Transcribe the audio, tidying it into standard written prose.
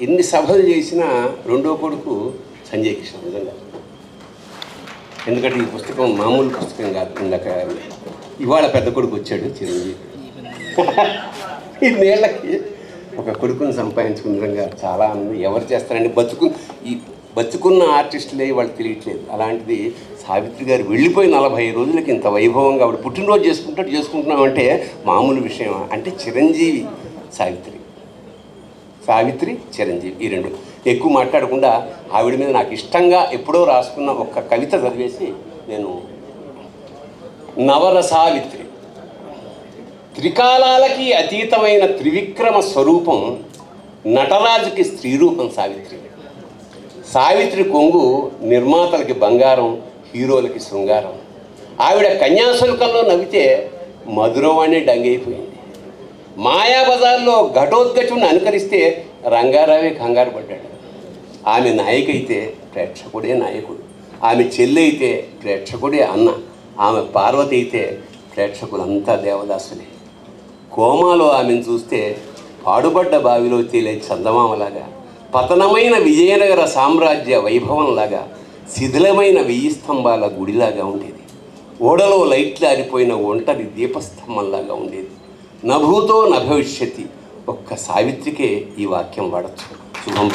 ఎన్ని సభలు చేసినా రెండో కొడుకు సంజయ్ కృష్ణ నిజంగా. ఎందుకంటే ఈ పుస్తకం మామూలు పుస్తకం కాదు. ఇందాక ఇవాళ పెద్ద కొడుకు వచ్చాడు చిరంజీవి. ఇన్నేళ్ళకి ఒక కొడుకుని సంపాదించుకున్న విధంగా చాలా ఆనందం. ఎవరు చేస్తారండి? బతుకున్న ఆర్టిస్టులే వాళ్ళు తెలియట్లేదు. అలాంటిది సావిత్రి గారు వెళ్ళిపోయి 40 రోజులకి ఇంత వైభవంగా ఆవిడ పుట్టినరోజు చేసుకుంటున్నామంటే మామూలు విషయమా? అంటే చిరంజీవి సావిత్రి చిరంజీవి ఈ రెండు. ఎక్కువ మాట్లాడకుండా ఆవిడ మీద నాకు ఇష్టంగా ఎప్పుడో రాసుకున్న ఒక కవిత చదివేసి నేను నవరసావిత్రి. త్రికాలాలకి అతీతమైన త్రివిక్రమ స్వరూపం నటరాజుకి స్త్రీ రూపం సావిత్రి. సావిత్రి కొంగు నిర్మాతలకి బంగారం, హీరోలకి శృంగారం. ఆవిడ కన్యాశుల్కంలో నవ్వితే మధురవాణి డంగైపోయింది. మాయాబజార్లో ఘటోద్గచుని అనుకరిస్తే రంగారావే కంగారు పడ్డాడు. ఆమె నాయిక అయితే ప్రేక్షకుడే నాయకుడు, ఆమె చెల్లి అయితే ప్రేక్షకుడే అన్న, ఆమె పార్వతి అయితే ప్రేక్షకులంతా దేవదాసులే. కోమాలో ఆమెను చూస్తే పాడుబడ్డ బావిలో తేలే చందమామలాగా, పతనమైన విజయనగర సామ్రాజ్య వైభవంలాగా, శిథిలమైన 1000 స్తంభాల గుడిలాగా ఉండేది. ఓడలో లైట్లు ఆరిపోయిన ఒంటరి దీపస్తంభంలాగా ఉండేది. నభూతో నభవిష్యతి. ఒక్క సావిత్రికే ఈ వాక్యం వాడచ్చు. శుభం.